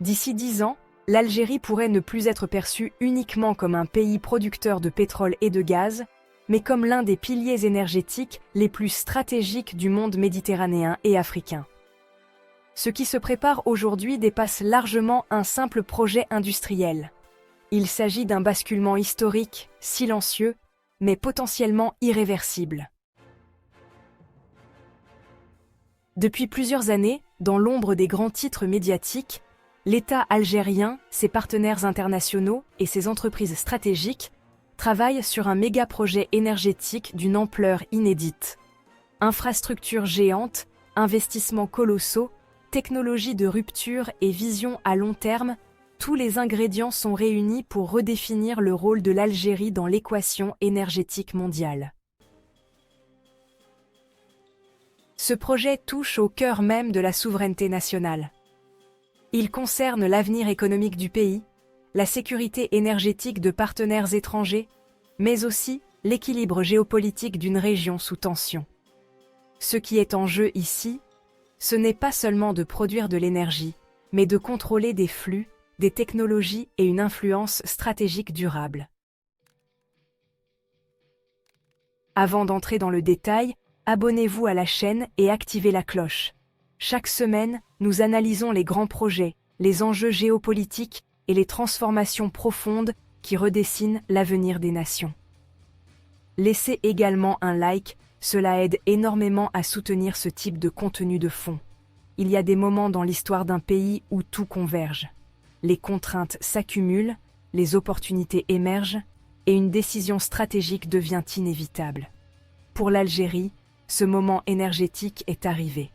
D'ici 10 ans, l'Algérie pourrait ne plus être perçue uniquement comme un pays producteur de pétrole et de gaz, mais comme l'un des piliers énergétiques les plus stratégiques du monde méditerranéen et africain. Ce qui se prépare aujourd'hui dépasse largement un simple projet industriel. Il s'agit d'un basculement historique, silencieux, mais potentiellement irréversible. Depuis plusieurs années, dans l'ombre des grands titres médiatiques, l'État algérien, ses partenaires internationaux et ses entreprises stratégiques travaillent sur un méga-projet énergétique d'une ampleur inédite. Infrastructures géantes, investissements colossaux, technologies de rupture et vision à long terme, tous les ingrédients sont réunis pour redéfinir le rôle de l'Algérie dans l'équation énergétique mondiale. Ce projet touche au cœur même de la souveraineté nationale. Il concerne l'avenir économique du pays, la sécurité énergétique de partenaires étrangers, mais aussi l'équilibre géopolitique d'une région sous tension. Ce qui est en jeu ici, ce n'est pas seulement de produire de l'énergie, mais de contrôler des flux, des technologies et une influence stratégique durable. Avant d'entrer dans le détail, abonnez-vous à la chaîne et activez la cloche. Chaque semaine, nous analysons les grands projets, les enjeux géopolitiques et les transformations profondes qui redessinent l'avenir des nations. Laissez également un like, cela aide énormément à soutenir ce type de contenu de fond. Il y a des moments dans l'histoire d'un pays où tout converge. Les contraintes s'accumulent, les opportunités émergent, et une décision stratégique devient inévitable. Pour l'Algérie, ce moment énergétique est arrivé.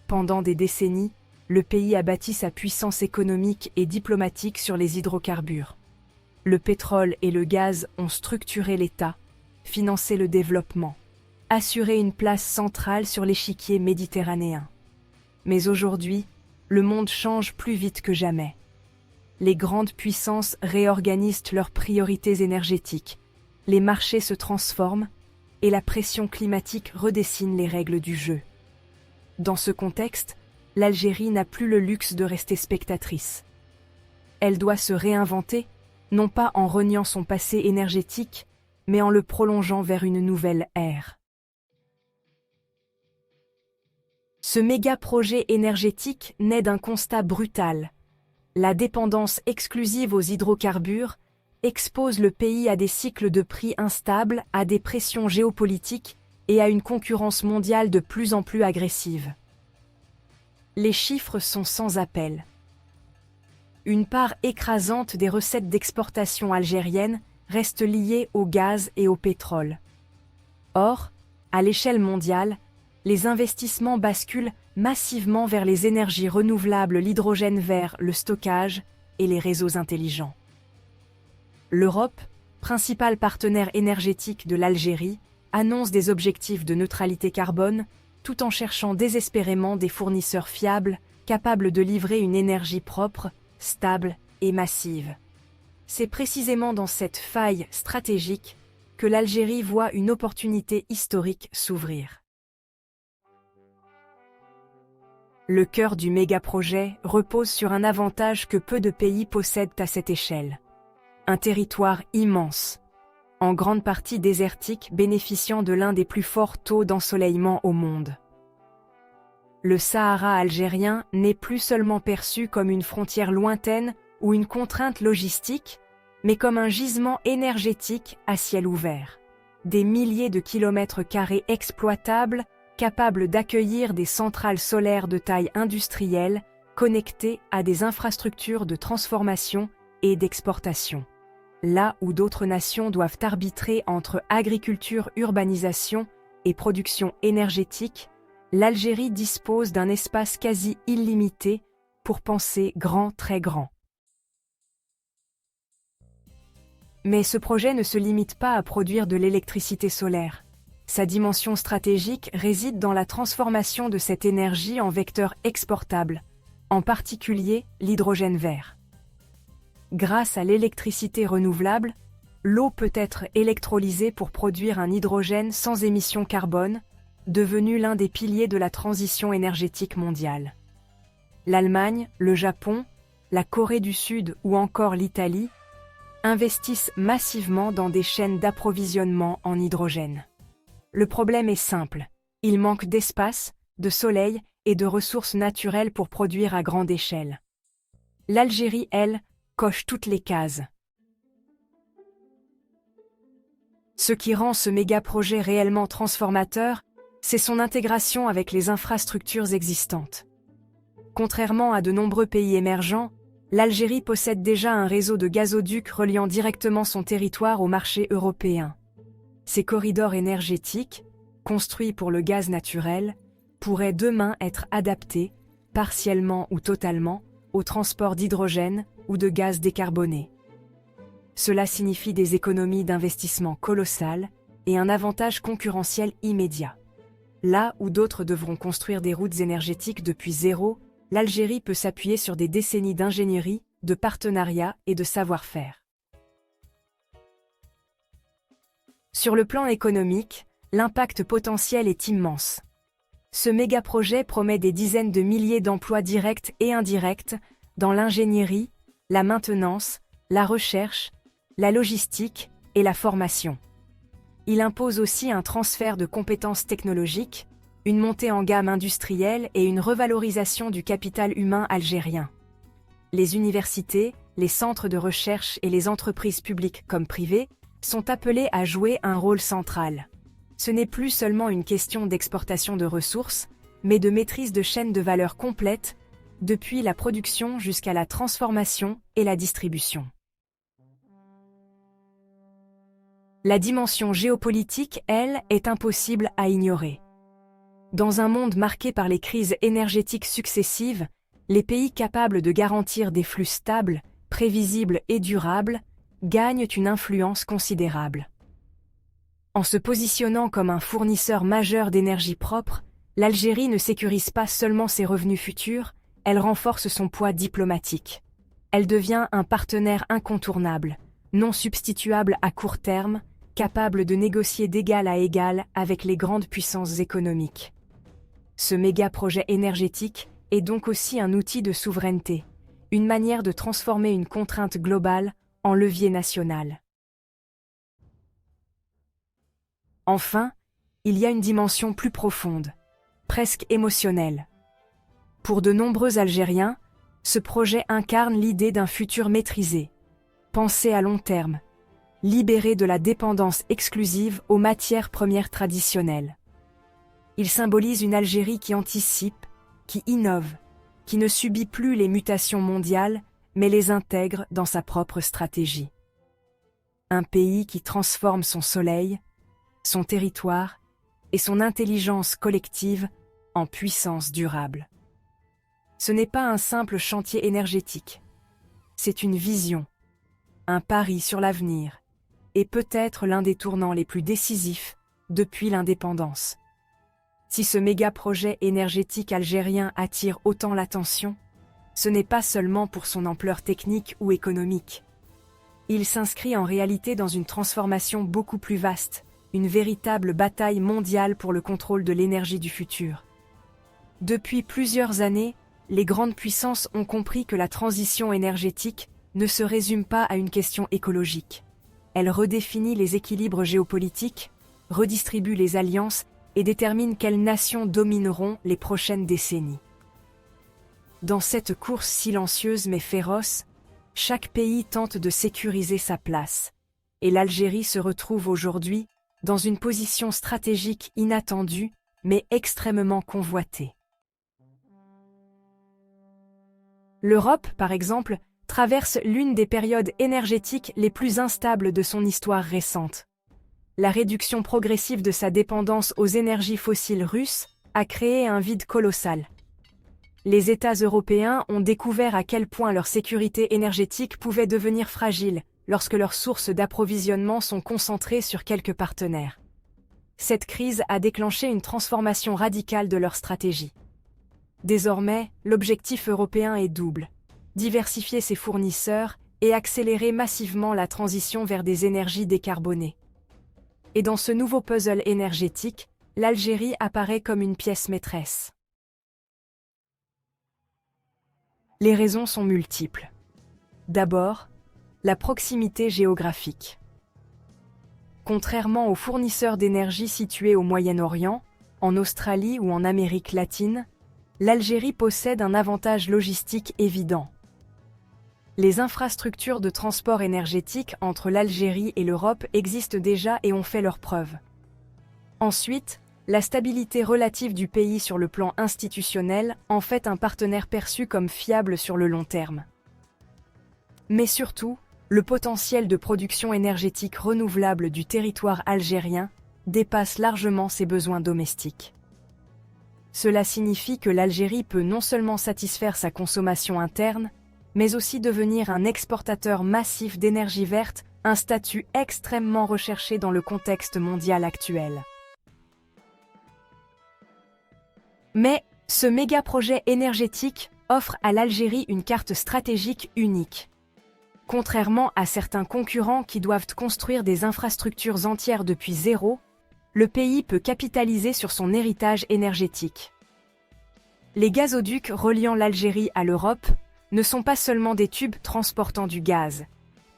Pendant des décennies, le pays a bâti sa puissance économique et diplomatique sur les hydrocarbures. Le pétrole et le gaz ont structuré l'État, financé le développement, assuré une place centrale sur l'échiquier méditerranéen. Mais aujourd'hui, le monde change plus vite que jamais. Les grandes puissances réorganisent leurs priorités énergétiques, les marchés se transforment et la pression climatique redessine les règles du jeu. Dans ce contexte, l'Algérie n'a plus le luxe de rester spectatrice. Elle doit se réinventer, non pas en reniant son passé énergétique, mais en le prolongeant vers une nouvelle ère. Ce méga-projet énergétique naît d'un constat brutal. La dépendance exclusive aux hydrocarbures expose le pays à des cycles de prix instables, à des pressions géopolitiques et à une concurrence mondiale de plus en plus agressive. Les chiffres sont sans appel. Une part écrasante des recettes d'exportation algériennes reste liée au gaz et au pétrole. Or, à l'échelle mondiale, les investissements basculent massivement vers les énergies renouvelables, l'hydrogène vert, le stockage et les réseaux intelligents. L'Europe, principal partenaire énergétique de l'Algérie, annonce des objectifs de neutralité carbone, tout en cherchant désespérément des fournisseurs fiables, capables de livrer une énergie propre, stable et massive. C'est précisément dans cette faille stratégique que l'Algérie voit une opportunité historique s'ouvrir. Le cœur du méga-projet repose sur un avantage que peu de pays possèdent à cette échelle. Un territoire immense, en grande partie désertique, bénéficiant de l'un des plus forts taux d'ensoleillement au monde. Le Sahara algérien n'est plus seulement perçu comme une frontière lointaine ou une contrainte logistique, mais comme un gisement énergétique à ciel ouvert. Des milliers de kilomètres carrés exploitables, capables d'accueillir des centrales solaires de taille industrielle, connectées à des infrastructures de transformation et d'exportation. Là où d'autres nations doivent arbitrer entre agriculture, urbanisation et production énergétique, l'Algérie dispose d'un espace quasi illimité pour penser grand, très grand. Mais ce projet ne se limite pas à produire de l'électricité solaire. Sa dimension stratégique réside dans la transformation de cette énergie en vecteur exportable, en particulier l'hydrogène vert. Grâce à l'électricité renouvelable, l'eau peut être électrolysée pour produire un hydrogène sans émission carbone, devenu l'un des piliers de la transition énergétique mondiale. L'Allemagne, le Japon la Corée du Sud ou encore l'Italie investissent massivement dans des chaînes d'approvisionnement en hydrogène. Le problème est simple, il manque d'espace, de soleil et de ressources naturelles pour produire à grande échelle. L'Algérie, elle, coche toutes les cases. Ce qui rend ce méga-projet réellement transformateur, c'est son intégration avec les infrastructures existantes. Contrairement à de nombreux pays émergents, l'Algérie possède déjà un réseau de gazoducs reliant directement son territoire au marché européen. Ces corridors énergétiques, construits pour le gaz naturel, pourraient demain être adaptés, partiellement ou totalement, au transport d'hydrogène ou de gaz décarboné. Cela signifie des économies d'investissement colossales et un avantage concurrentiel immédiat. Là où d'autres devront construire des routes énergétiques depuis zéro, l'Algérie peut s'appuyer sur des décennies d'ingénierie, de partenariat et de savoir-faire. Sur le plan économique, l'impact potentiel est immense. Ce méga-projet promet des dizaines de milliers d'emplois directs et indirects dans l'ingénierie, la maintenance, la recherche, la logistique et la formation. Il impose aussi un transfert de compétences technologiques, une montée en gamme industrielle et une revalorisation du capital humain algérien. Les universités, les centres de recherche et les entreprises publiques comme privées sont appelés à jouer un rôle central. Ce n'est plus seulement une question d'exportation de ressources, mais de maîtrise de chaînes de valeur complète, depuis la production jusqu'à la transformation et la distribution. La dimension géopolitique, elle, est impossible à ignorer. Dans un monde marqué par les crises énergétiques successives, les pays capables de garantir des flux stables, prévisibles et durables gagnent une influence considérable. En se positionnant comme un fournisseur majeur d'énergie propre, l'Algérie ne sécurise pas seulement ses revenus futurs, elle renforce son poids diplomatique. Elle devient un partenaire incontournable, non substituable à court terme, capable de négocier d'égal à égal avec les grandes puissances économiques. Ce méga-projet énergétique est donc aussi un outil de souveraineté, une manière de transformer une contrainte globale en levier national. Enfin, il y a une dimension plus profonde, presque émotionnelle. Pour de nombreux Algériens, ce projet incarne l'idée d'un futur maîtrisé, pensé à long terme, libéré de la dépendance exclusive aux matières premières traditionnelles. Il symbolise une Algérie qui anticipe, qui innove, qui ne subit plus les mutations mondiales, mais les intègre dans sa propre stratégie. Un pays qui transforme son soleil, son territoire et son intelligence collective en puissance durable. Ce n'est pas un simple chantier énergétique, c'est une vision, un pari sur l'avenir, et peut-être l'un des tournants les plus décisifs depuis l'indépendance. Si ce méga-projet énergétique algérien attire autant l'attention, ce n'est pas seulement pour son ampleur technique ou économique. Il s'inscrit en réalité dans une transformation beaucoup plus vaste, une véritable bataille mondiale pour le contrôle de l'énergie du futur. Depuis plusieurs années, les grandes puissances ont compris que la transition énergétique ne se résume pas à une question écologique. Elle redéfinit les équilibres géopolitiques, redistribue les alliances et détermine quelles nations domineront les prochaines décennies. Dans cette course silencieuse mais féroce, chaque pays tente de sécuriser sa place, et l'Algérie se retrouve aujourd'hui dans une position stratégique inattendue mais extrêmement convoitée. L'Europe, par exemple, traverse l'une des périodes énergétiques les plus instables de son histoire récente. La réduction progressive de sa dépendance aux énergies fossiles russes a créé un vide colossal. Les États européens ont découvert à quel point leur sécurité énergétique pouvait devenir fragile lorsque leurs sources d'approvisionnement sont concentrées sur quelques partenaires. Cette crise a déclenché une transformation radicale de leur stratégie. Désormais, l'objectif européen est double: diversifier ses fournisseurs et accélérer massivement la transition vers des énergies décarbonées. Et dans ce nouveau puzzle énergétique, l'Algérie apparaît comme une pièce maîtresse. Les raisons sont multiples. D'abord, la proximité géographique. Contrairement aux fournisseurs d'énergie situés au Moyen-Orient, en Australie ou en Amérique latine, l'Algérie possède un avantage logistique évident. Les infrastructures de transport énergétique entre l'Algérie et l'Europe existent déjà et ont fait leurs preuves. Ensuite, la stabilité relative du pays sur le plan institutionnel en fait un partenaire perçu comme fiable sur le long terme. Mais surtout, le potentiel de production énergétique renouvelable du territoire algérien dépasse largement ses besoins domestiques. Cela signifie que l'Algérie peut non seulement satisfaire sa consommation interne, mais aussi devenir un exportateur massif d'énergie verte, un statut extrêmement recherché dans le contexte mondial actuel. Mais ce méga-projet énergétique offre à l'Algérie une carte stratégique unique. Contrairement à certains concurrents qui doivent construire des infrastructures entières depuis zéro, le pays peut capitaliser sur son héritage énergétique. Les gazoducs reliant l'Algérie à l'Europe ne sont pas seulement des tubes transportant du gaz.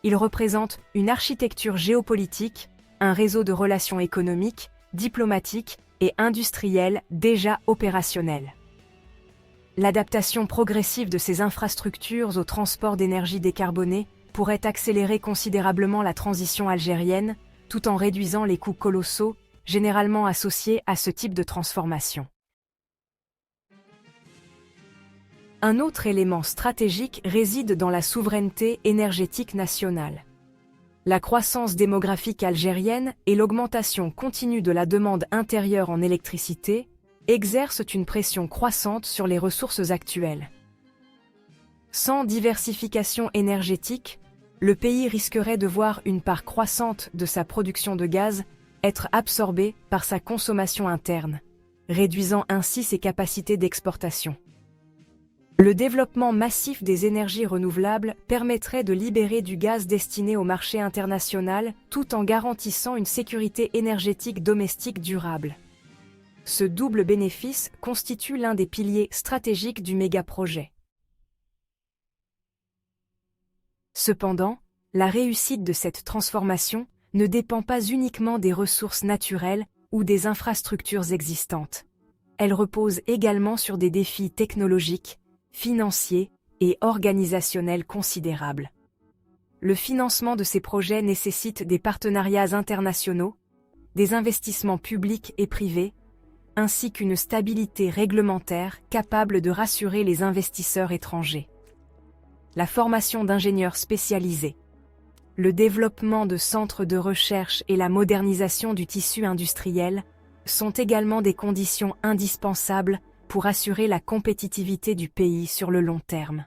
Ils représentent une architecture géopolitique, un réseau de relations économiques, diplomatiques et industrielles déjà opérationnelles. L'adaptation progressive de ces infrastructures au transport d'énergie décarbonée pourrait accélérer considérablement la transition algérienne, tout en réduisant les coûts colossaux, généralement associés à ce type de transformation. Un autre élément stratégique réside dans la souveraineté énergétique nationale. La croissance démographique algérienne et l'augmentation continue de la demande intérieure en électricité exercent une pression croissante sur les ressources actuelles. Sans diversification énergétique, le pays risquerait de voir une part croissante de sa production de gaz être absorbée par sa consommation interne, réduisant ainsi ses capacités d'exportation. Le développement massif des énergies renouvelables permettrait de libérer du gaz destiné au marché international tout en garantissant une sécurité énergétique domestique durable. Ce double bénéfice constitue l'un des piliers stratégiques du méga-projet. Cependant, la réussite de cette transformation ne dépend pas uniquement des ressources naturelles ou des infrastructures existantes. Elle repose également sur des défis technologiques, financiers et organisationnels considérables. Le financement de ces projets nécessite des partenariats internationaux, des investissements publics et privés, ainsi qu'une stabilité réglementaire capable de rassurer les investisseurs étrangers. La formation d'ingénieurs spécialisés, le développement de centres de recherche et la modernisation du tissu industriel sont également des conditions indispensables pour assurer la compétitivité du pays sur le long terme.